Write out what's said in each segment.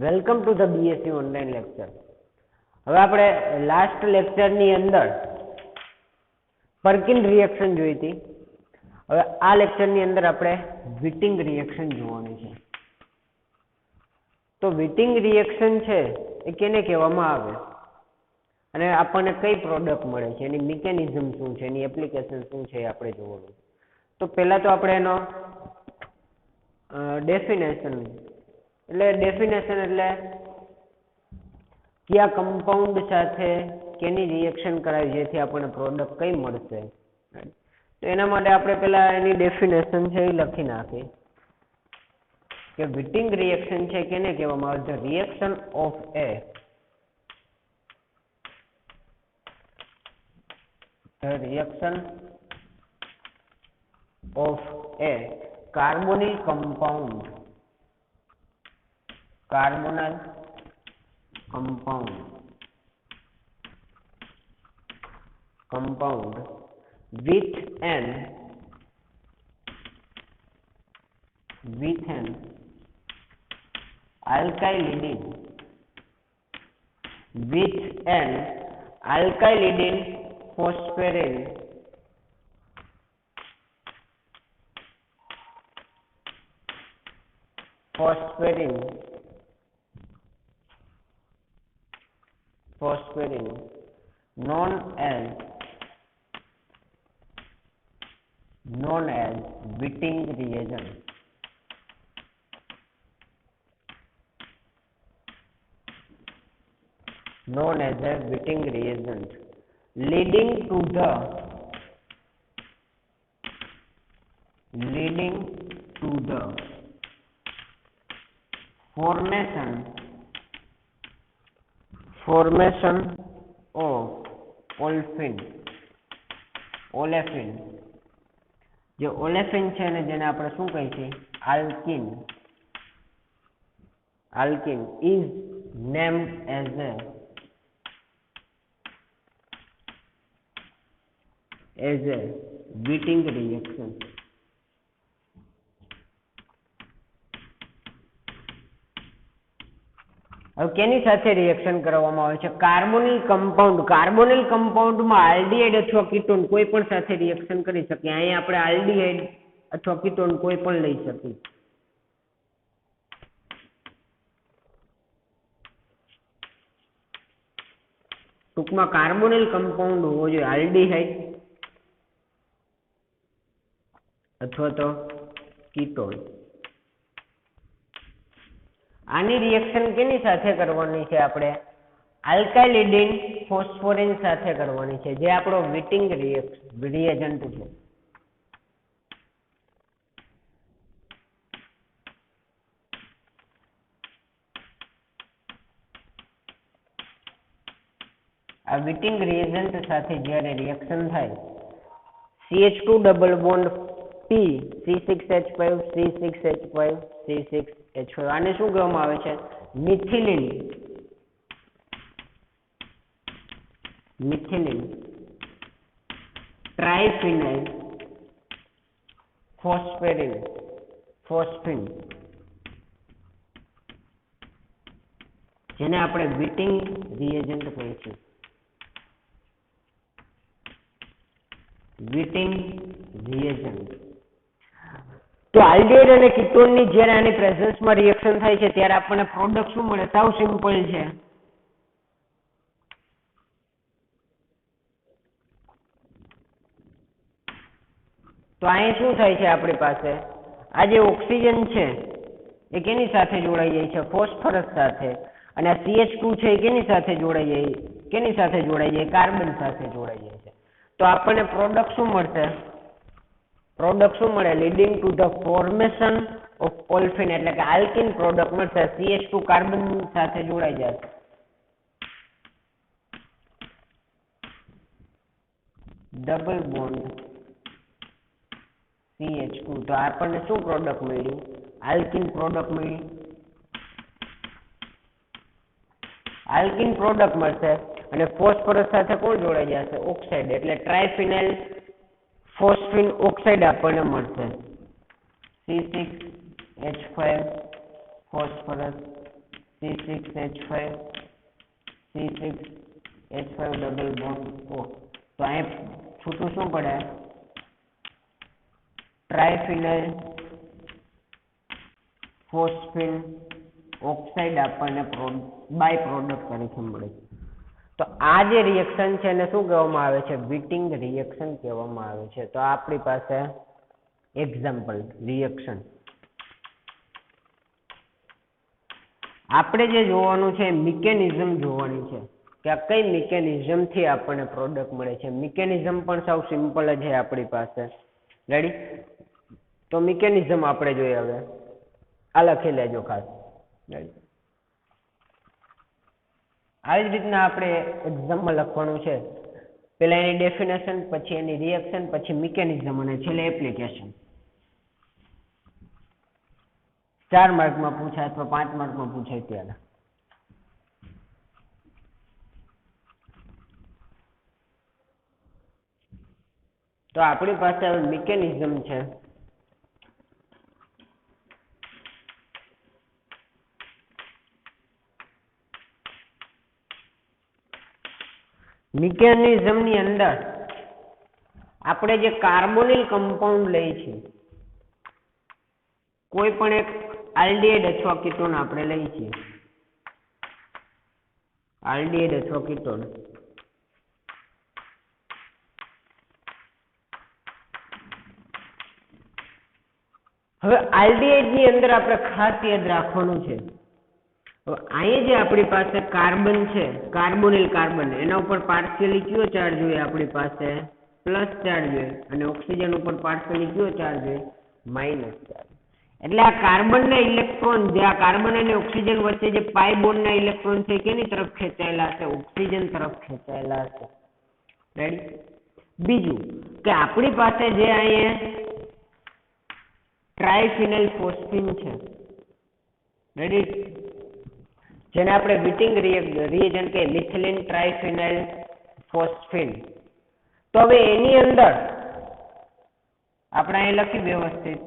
Welcome to the BSc online lecture. હવે આપણે last લેક્ચરની અંદર પર્કિન રિએક્શન જોઈ હતી. હવે આ લેક્ચરની અંદર આપણે વિટિંગ રિએક્શન જોવાની છે. તો વિટિંગ રિએક્શન છે એ કેને કહેવામાં આવે અને આપણને કઈ પ્રોડક્ટ મળે છે, એની મિકેનિઝમ શું છે, એની એપ્લિકેશન શું છે, એ આપણે જોવાનું. તો પહેલાં તો આપણે એનો ડેફિનેશન એટલે કયા કમ્પાઉન્ડ સાથે કેની રિએક્શન કરાવી જેથી આપણને પ્રોડક્ટ કઈ મળશે. તો એના માટે આપણે પહેલા એની ડેફિનેશન છે એ લખી નાખી કે વિટિંગ રિએક્શન છે કેને કહેવામાં આવે છે? Reaction of a carbonyl compound with an alkylidene phosphorin known as Witting reagent. Leading to the formation of olefin. જે ઓલેફિન છે ને જેને આપણે શું કહીએ છીએ? Alkene is named as a Witting reaction. હવે કેની સાથે રિએક્શન કરવામાં આવે છે? કાર્બોનિલ કમ્પાઉન્ડમાં આલ્ડીહાઇડ અથવા કીટોન કોઈ પણ સાથે રિએક્શન કરી શકીએ. અહીંયા આપણે આલ્ડીહાઇડ અથવા કીટોન કોઈ પણ લઈ શકીએ. ટૂંકમાં કાર્બોનિલ કમ્પાઉન્ડ હોવો જોઈએ, આલ્ડીહાઇડ અથવા તો કીટોન. આની રિએક્શન કેની સાથે કરવાની છે? આપણે આલ્કાઇલિડીન ફોસ્ફોરિન સાથે કરવાની છે, જે આપણો વિટિંગ રિએજન્ટ છે. આ વિટિંગ રિએજન્ટ સાથે જ્યારે રિએક્શન થાય CH2 double bond P C6H5 C6H5 C6H5 આને શું કહેવામાં આવે છે? મિથિલિન ટ્રાઇફિનાઇલ ફોસ્ફિન, જેને આપણે વિટિંગ રિએજન્ટ કહીએ છીએ. વિટિંગ રિએજન્ટ. તો આલ્ડીહાઇડ અને કીટોનની જ્યારે આની પ્રેઝન્સમાં રિએક્શન થાય છે ત્યારે આપણને પ્રોડક્ટ શું મળે? સાવ સિમ્પલ છે. તો અહીં શું થાય છે? આપણી પાસે આ જે ઓક્સિજન છે એ કેની સાથે જોડાઈ જાય છે? ફોસ્ફરસ સાથે. અને આ CH2 છે એ કેની સાથે જોડાઈ જાય? કાર્બન સાથે જોડાઈ જાય છે. તો આપણને પ્રોડક્ટ શું મળશે? Leading to the formation of olefin, એટલે કે આલ્કિન પ્રોડક્ટ મળશે. CH2 કાર્બન સાથે જોડાઈ જશે. Double bond CH2. તો આપણને શું પ્રોડક્ટ મળ્યું? આલ્કિન પ્રોડક્ટ મળી. આલ્કિન પ્રોડક્ટ મળશે અને ફોસ્ફરસ સાથે કોણ જોડાઈ જશે? ઓક્સાઇડ, એટલે ટ્રાઇફિનાઇલ ફોસ્ફિન ઓક્સાઇડ આપણને મળશે. C6H5 phosphorus C6H5 C6H5 double bond O. તો અહીં છૂટું શું પડે? ટ્રાયફિનાઇલ ફોસ્ફીન ઓક્સાઇડ આપણને બાય પ્રોડક્ટ તરીકે મળે છે. તો આ જે રિએક્શન છે એને શું કહેવામાં આવે છે? વિટિંગ રિએક્શન કહેવામાં આવે છે. તો આપણી પાસે એક્ઝામ્પલ રિએક્શન. આપણે જે જોવાનું છે મિકેનિઝમ જોવાની છે કે આ કઈ મિકેનિઝમ થી આપણને પ્રોડક્ટ મળે છે. મિકેનિઝમ પણ સાવ સિમ્પલ જ છે આપણી પાસે. રેડી? તો મિકેનિઝમ આપણે જોઈએ. હવે આ લખી લેજો ખાસ. રેડી? આવી જ રીતના આપણે એક્ઝામમાં લખવાનું છે. પહેલા એની ડેફિનેશન, પછી એની રિએક્શન, પછી મિકેનિઝમ અને છેલ્લે એપ્લિકેશન. 4 માર્કમાં પૂછાય અથવા 5 માર્કમાં પૂછાય ત્યારે. તો આપણી પાસે હવે મિકેનિઝમ છે. મિકેનિઝમની અંદર આપણે જે કાર્બોનિલ કમ્પાઉન્ડ લઈએ છીએ, કોઈ પણ એક આલ્ડિહાઇડ અથવા કીટોન આપણે લઈએ છીએ. આલ્ડિહાઇડ અથવા કીટોન. હવે આલ્ડિહાઇડ ની અંદર આપણે ખાસ યાદ રાખવાનું છે, હવે અહીંયા જે આપણી પાસે કાર્બન છે, કાર્બોનિલ કાર્બન, એના ઉપર પાર્શિયલી કયો ચાર્જ હોય? આપણી પાસે પ્લસ ચાર્જ હોય. અને ઓક્સિજન ઉપર પાર્શિયલી કયો ચાર્જ હોય? Minus charge. એટલે આ કાર્બનના ઇલેક્ટ્રોન, જે આ કાર્બન અને ઓક્સિજન વચ્ચે જે પાઈ બોન્ડના ઇલેક્ટ્રોન છે, કેની તરફ ખેંચાયેલા હશે? ઓક્સિજન તરફ ખેંચાયેલા હશે. રેડી? બીજું કે આપણી પાસે જે અહીંયા ટ્રાયફિનાઇલ ફોસ્ફીન છે, રેડી, જેને આપણે વિટિંગ રિએજન્ટ કે મિથિલિન ટ્રાયફિનાઇલ ફોસ્ફીન. તો હવે એની અંદર આપણે અહીં લખી વ્યવસ્થિત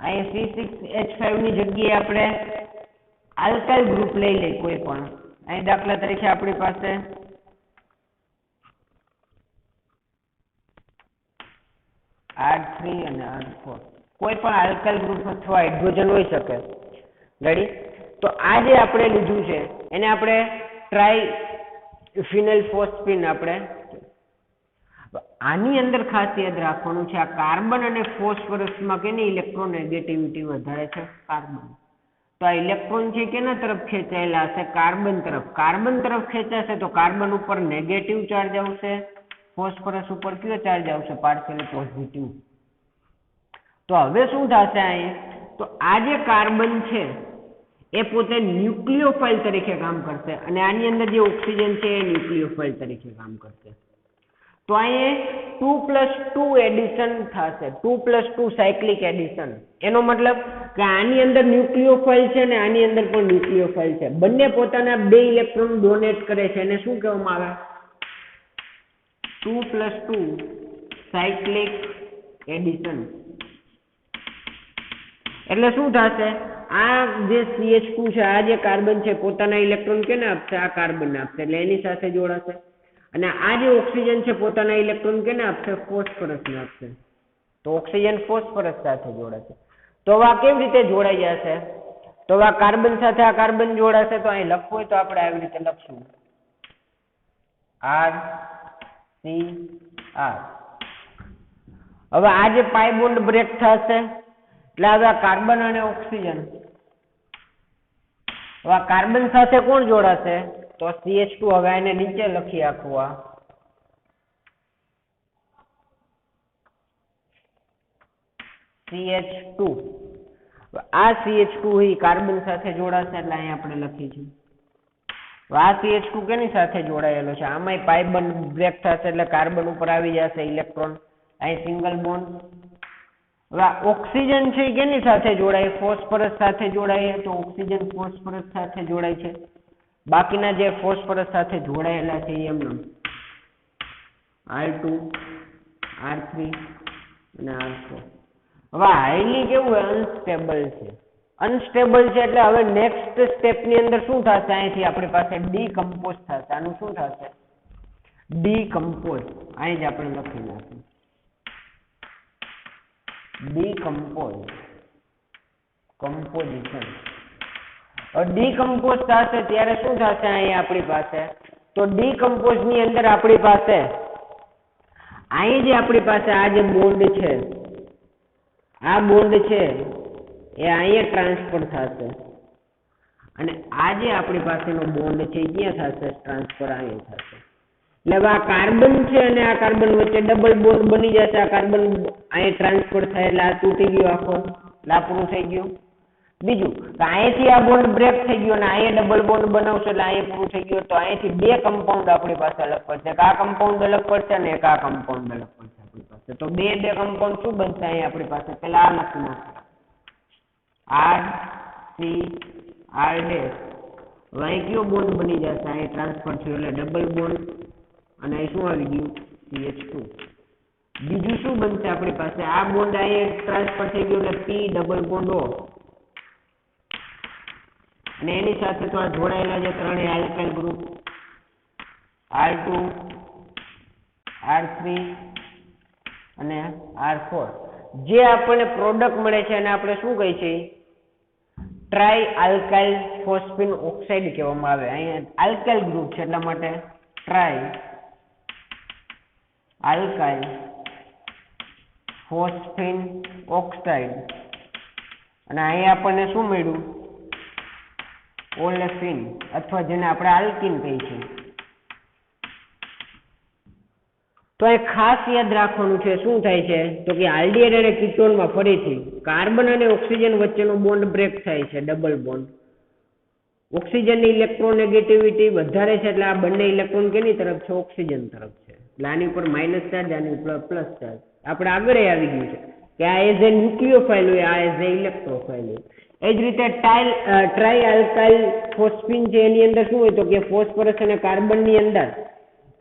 અહીં C6H5 ની જગ્યાએ આપણે આલ્કાઇલ ગ્રુપ લઈ લઈએ કોઈ પણ. અહીં દાખલા તરીકે આપણી પાસે R3 અને R4 કોઈ પણ આલ્કાઇલ ગ્રુપ અથવા હાઇડ્રોજન હોઈ શકે. રેડી? તો આ જે આપણે લીધું છે એને આપણે ટ્રાયફિનાઇલ ફોસ્ફીન આપણે. આની અંદર ખાસ યાદ રાખવાનું છે, આ કાર્બન અને ફોસ્ફરસમાં કેની ઇલેક્ટ્રોન નેગેટિવિટી વધારે છે? કાર્બન. તો આ ઇલેક્ટ્રોન છે કેના તરફ ખેંચાયેલા હશે? કાર્બન તરફ. કાર્બન તરફ ખેંચાશે તો કાર્બન ઉપર નેગેટિવ ચાર્જ આવશે, ફોસ્ફરસ ઉપર કયો ચાર્જ આવશે? Partially positive. તો હવે શું થશે અહીં? તો આ જે કાર્બન છે એ પોતે ન્યુક્લિયોફાઇલ તરીકે કામ કરશે અને આની અંદર જે ઓક્સિજન છે એ ન્યુક્લિયોફાઇલ તરીકે કામ કરશે. તો અહીંયા 2+2 એડિશન થશે, 2+2 સાયક્લિક એડિશન. એનો મતલબ કે આની અંદર ન્યુક્લિયોફાઇલ છે ને આની અંદર પણ ન્યુક્લિયોફાઇલ છે. બંને પોતાના 2 ઇલેક્ટ્રોન ડોનેટ કરે છે. એને શું કહેવામાં આવે? 2+2 સાયક્લિક એડિશન. એટલે શું થશે? આ જે CH2 છે, આ જે કાર્બન છે, પોતાના ઇલેક્ટ્રોન કેને આપશે? આ કાર્બનને આપશે, એટલે એની સાથે જોડાશે. અને આ જે ઓક્સિજન છે પોતાના ઇલેક્ટ્રોન કેને આપશે? ફોસ્ફરસને આપશે. તો ઓક્સિજન ફોસ્ફરસ સાથે જોડાશે. તો આ કેવી રીતે જોડાઈ જશે? તો આ કાર્બન સાથે આ કાર્બન જોડાશે. તો અહીં લખવું હોય તો આપણે આવી રીતે લખશું RCR. હવે આ જે પાઈ બોન્ડ બ્રેક થશે એટલે હવે આ કાર્બન અને ઓક્સિજન, હવે આ કાર્બન સાથે કોણ જોડાશે? તો CH2. હવે એને નીચે લખી આખું આ CH2. આ CH2 એ કાર્બન સાથે જોડાશે એટલે અહીં આપણે લખીશું. આ CH2 કેની સાથે જોડાયેલો છે? આમાંય પાઈ બોન્ડ બ્રેક થશે એટલે કાર્બન ઉપર આવી જશે ઇલેક્ટ્રોન, અહીં સિંગલ બોન્ડ. હવે આ ઓક્સિજન છે એ કેની સાથે જોડાય? ફોસ્ફરસ સાથે જોડાય. તો ઓક્સિજન ફોસ્ફરસ સાથે જોડાય છે. બાકીના જે ફોસ્ફરસ સાથે જોડાયેલા છે એમનું. R2 R3 અને R4. હવે હાઈલી કેવું અનસ્ટેબલ છે. અનસ્ટેબલ છે એટલે હવે નેક્સ્ટ સ્ટેપની અંદર શું થશે, અહીંથી આપણી પાસે ડીકમ્પોઝ થશે. આનું શું થશે? ડીકમ્પોઝ. અહીં જ આપણે લખી નાખીએ ડીકમ્પોઝ, કમ્પોઝિશન. ડીકમ્પોઝ થશે ત્યારે શું થશે અહીં આપણી પાસે? તો ડીકમ્પોઝ ની અંદર આપણી પાસે અહીં જે આપણી પાસે આ જે બોન્ડ છે, આ બોન્ડ છે એ અહીંયા ટ્રાન્સફર થશે અને આ જે આપણી પાસેનો બોન્ડ છે એ ક્યાં થશે? ટ્રાન્સફર અહીંયા થશે. એટલે આ કાર્બન છે અને આ કાર્બન વચ્ચે ડબલ બોન્ડ બની જશે. આ કાર્બન અહીંયા ટ્રાન્સફર થાય એટલે આ તૂટી ગયો આખો, લાપરું થઈ ગયું. બીજું તો અહીંથી આ બોન્ડ બ્રેક થઈ ગયો અને અહીંયા ડબલ બોન્ડ બનાવશે એટલે અહીંયા પૂરું થઈ ગયું. તો અહીંથી બે કમ્પાઉન્ડ આપણી પાસે અલગ પડશે. એક આ કમ્પાઉન્ડ અલગ પડશે અને એક આ કમ્પાઉન્ડ અલગ પડશે આપણી પાસે. તો બે કમ્પાઉન્ડ શું બનશે અહીંયા આપણી પાસે? પેલા આ લખી નાખો R C R ડેશ. હવે અહીં કયો બોન્ડ બની જશે? અહીં ટ્રાન્સફર થયું એટલે ડબલ બોન્ડ અને અહીં શું આવી ગયું? CH2. બીજું શું બનશે આપણી પાસે? આ બોન્ડ અહીં ટ્રાન્સફર થઈ ગયું એટલે P ડબલ બોન્ડ O અને એની સાથે તો આ જોડાયેલા છે ત્રણેય આલ્કાઇલ ગ્રુપ R2 R3 અને R4. જે આપણને પ્રોડક્ટ મળે છે અને આપણે શું કહીએ છીએ? ટ્રાય આલ્કાઇલ ફોસ્ફિન ઓક્સાઇડ કહેવામાં આવે. અહીંયા આલ્કાઇલ ગ્રુપ છે એટલા માટે ટ્રાય આલ્કાઇલ ફોસ્ફિન ઓક્સાઇડ અને અહીંયા આપણને શું મળ્યું? ઓલેફિન અથવા જેને આપણે આલ્કિન કહીએ છીએ. તો એ ખાસ યાદ રાખવાનું છે શું થાય છે તો કે આલ્ડીહાઇડ અને કીટોનમાં ફરીથી કાર્બન અને ઓક્સિજન વચ્ચેનો બોન્ડ બ્રેક થાય છે, ડબલ બોન્ડ. ઓક્સિજનની ઇલેક્ટ્રોનેગેટિવિટી વધારે છે એટલે આ બંને ઇલેક્ટ્રોન કેની તરફ છે? ઓક્સિજન તરફ છે. એટલે આની ઉપર માઇનસ ચાર્જ, આની ઉપર પ્લસ ચાર્જ. આપણે આગળ આવી ગયું છે કે આ એઝ એ ન્યુક્લિયોફાઇલ હોય, આ એઝ એ ઇલેક્ટ્રોફાઇલ હોય. એ જ રીતે ટ્રાય આલ્કાઇલ ફોસ્ફિન છે એની અંદર શું હોય તો કે ફોસ્ફરસ અને કાર્બનની અંદર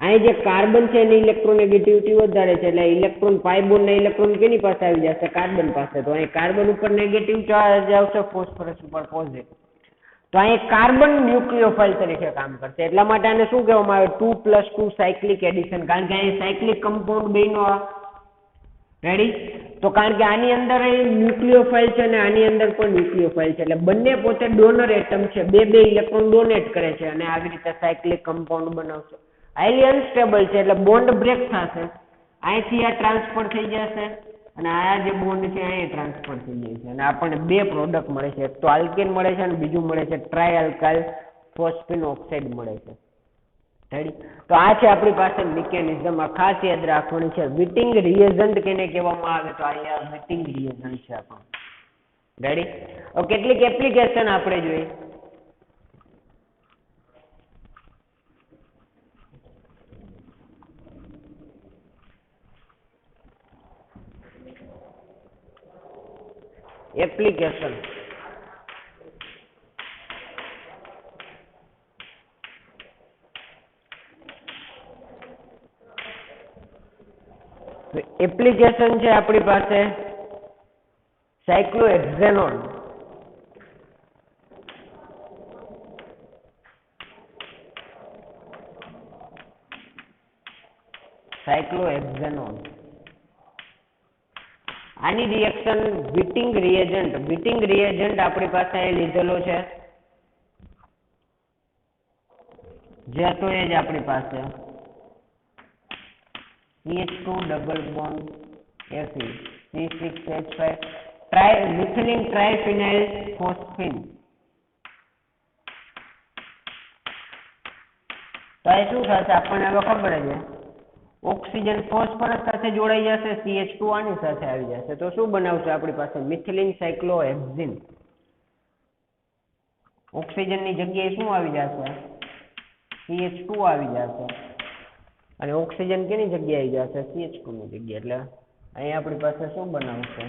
અહીં જે કાર્બન છે એની ઇલેક્ટ્રોનેગેટિવિટી વધારે છે એટલે ઇલેક્ટ્રોન પાઈ બોન્ડના ઇલેક્ટ્રોન કેની પાસે આવી જશે? કાર્બન પાસે. તો અહીં કાર્બન ઉપર નેગેટિવ ચાર્જ આવશે, ફોસ્ફરસ ઉપર પોઝિટિવ. તો અહીં કાર્બન ન્યુક્લિયોફાઇલ તરીકે કામ કરશે. એટલા માટે આને શું કહેવામાં આવે? 2+2 સાયક્લિક એડિશન. કારણ કે અહીં સાયક્લિક કમ્પાઉન્ડ બેનો રેડી. તો કારણ કે આની અંદર ન્યુક્લિયોફાઇલ છે અને આની અંદર પણ ન્યુક્લિયોફાઇલ છે એટલે બંને પોતે ડોનર એટમ છે, બે ઇલેક્ટ્રોન ડોનેટ કરે છે અને આવી રીતે સાયક્લિક કમ્પાઉન્ડ બનાવશે. હાઈલી અનસ્ટેબલ છે એટલે બોન્ડ બ્રેક થશે, અહીંથી આ ટ્રાન્સફર થઈ જશે અને આ જે બોન્ડ છે અહીંયા ટ્રાન્સફર થઈ જાય છે અને આપણને બે પ્રોડક્ટ મળે છે. એક તો આલ્કેન મળે છે અને બીજું મળે છે ટ્રાય આલ્કાઇલ ફોસ્ફિન ઓક્સાઇડ મળે છે. રેડી. તો આ છે આપણી પાસે મિકેનિઝમ. આ ખાસ યાદ રાખવાની છે. વિટિંગ રિએજન્ટ કેને કહેવામાં આવે? તો અહીંયા વિટિંગ રિએજન્ટ છે આપણું. રેડી. હવે કેટલીક એપ્લિકેશન આપણે જોઈએ. એપ્લિકેશન એપ્લિકેશન છે આપણી પાસે સાયક્લોહેક્ઝેનોન. સાયક્લોહેક્ઝેનોન આની રિએક્શન વિટિંગ રિએજન્ટ. વિટિંગ રિએજન્ટ આપણી પાસે અહીં લીધેલો છે જે તો એ જ આપણી પાસે CH2 double bond Fe C6H5 methylene triphenyl phosphine. તો એ શું થશે આપણને હવે ખબર છે. ઓક્સિજન ફોસ્ફરસ સાથે જોડાઈ જશે, CH2 આની સાથે આવી જશે. તો શું બનાવશે આપણી પાસે? મિથિલિન સાયક્લોહેક્ઝિન. ઓક્સિજનની જગ્યાએ શું આવી જશે? CH2 આવી જશે અને ઓક્સિજન કેની જગ્યાએ આવી જશે? CH2 ની જગ્યાએ. એટલે અહીં આપણી પાસે શું બનાવશે?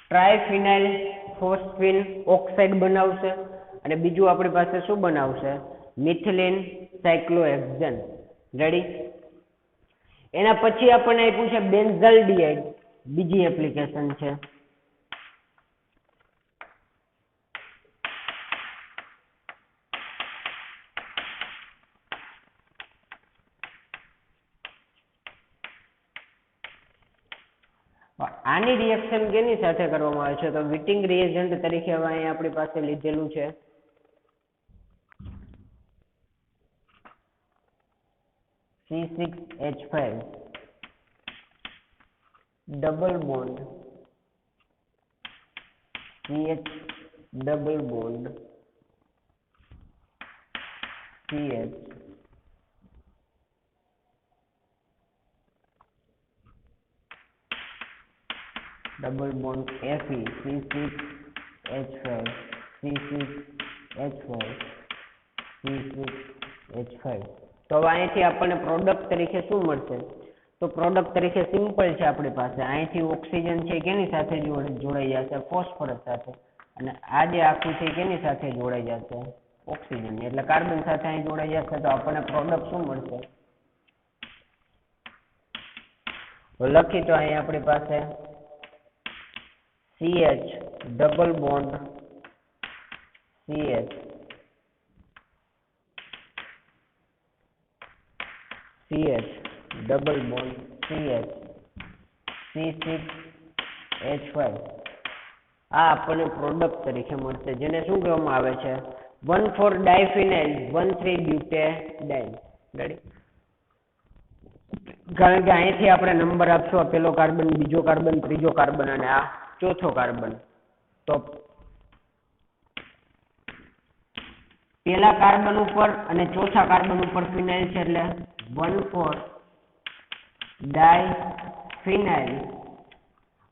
ટ્રાયફિનાઇલ ફોસ્ફિન ઓક્સાઇડ બનાવશે અને બીજું આપણી પાસે શું બનાવશે, મિથિલિન સાયક્લોહેક્ઝેન. રેડી. એના પછી આપણને આપ્યું છે બેન્ઝાલ્ડિહાઇડ, બીજી એપ્લિકેશન છે. આની રિએક્શન કેની સાથે કરવામાં આવે છે, તો વિટિંગ રિએજન્ટ તરીકે હવે અહીંયા આપણી પાસે લીધેલું છે C6H5 double bond CH double bond CH double bond Fe C6H5 C6H5 C6H5. તો હવે અહીંથી આપણને પ્રોડક્ટ તરીકે શું મળશે, તો પ્રોડક્ટ તરીકે સિમ્પલ છે આપણી પાસે. અહીંથી ઓક્સિજન છે કેની સાથે જોડાઈ જશે, ફોસ્ફરસ સાથે. અને આ જે આખું છે કેની સાથે જોડાઈ જશે, ઓક્સિજન. એટલે કાર્બન સાથે અહીં જોડાઈ જશે તો આપણને પ્રોડક્ટ શું મળશે, લખી તો અહીં આપણી પાસે CH double bond CH CH double bond CH C6H5. આ આપણને પ્રોડક્ટ તરીકે મળશે, જેને શું કહેવામાં આવે છે, 1,4-ડાયફિનાઇલ 1,3-બ્યુટેડાઇન. રેડી. કારણ કે અહીંથી આપણે નંબર આપશો, પેલો કાર્બન, બીજો કાર્બન, ત્રીજો કાર્બન અને આ ચોથો કાર્બન. તો પેલા કાર્બન ઉપર અને ચોથા કાર્બન ઉપર ફિનાઇલ છે એટલે 1,4-ડાયફિનાઇલ.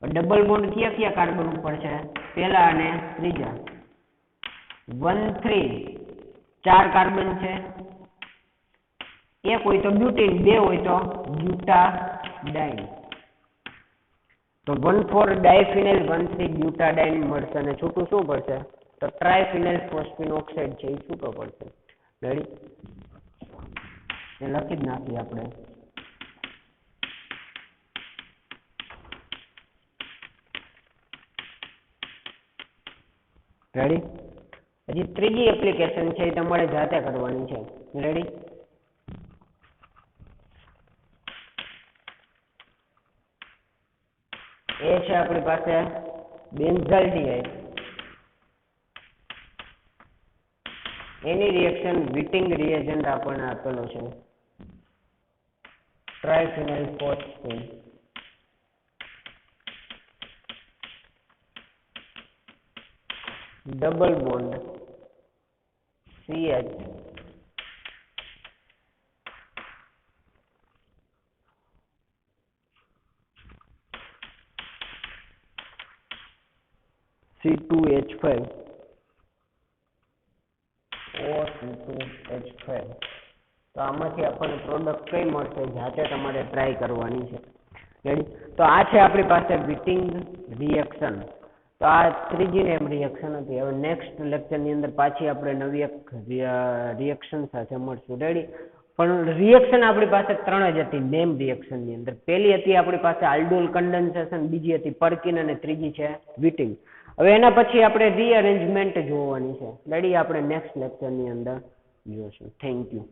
ડબલ બોન્ડ કયા કયા કાર્બન ઉપર છે, પેલા અને ત્રીજા. 1,3 4 કાર્બન છે, એક હોય તો બ્યુટીન, બે હોય તો બ્યુટાડાઇન. તો 1,4-ડાયફિનાઇલ 1,3-બ્યુટાડાઇન મળશે અને છૂટું શું પડશે, તો ટ્રાયફિનાઇલ ફોસ્ફિન ઓક્સાઇડ છે એ છૂટો પડશે. રેડી. એ લખી જ નાખીએ આપણે. રેડી. હજી ત્રીજી એપ્લિકેશન છે એ તમારે જાતે કરવાની છે. રેડી. એ છે આપણી પાસે બેન્ઝાલ્ડિહાઇડ. એની રિએક્શન વિટિંગ રિએજન્ટ આપણને આપેલો છે, triphenyl phosphate double bond CH C2H5 O C2H5. તો આમાંથી આપણને પ્રોડક્ટ કઈ મળશે, જાતે તમારે ટ્રાય કરવાની છે. રેડી. તો આ છે આપણી પાસે વિટિંગ રિએક્શન. તો આ ત્રીજી નેમ રિએક્શન હતી. હવે નેક્સ્ટ લેક્ચરની અંદર પાછી આપણે નવી એક રિએક્શન સાથે મળશું. રેડી. પણ રિએક્શન આપણી પાસે 3 જ હતી નેમ રિએક્શનની અંદર. પહેલી હતી આપણી પાસે આલ્ડોલ કન્ડેન્સેશન, બીજી હતી પર્કિન અને ત્રીજી છે વિટિંગ. હવે એના પછી આપણે રીઅરેન્જમેન્ટ જોવાની છે. રેડી. આપણે નેક્સ્ટ લેક્ચરની અંદર જોઈશું. Thank you.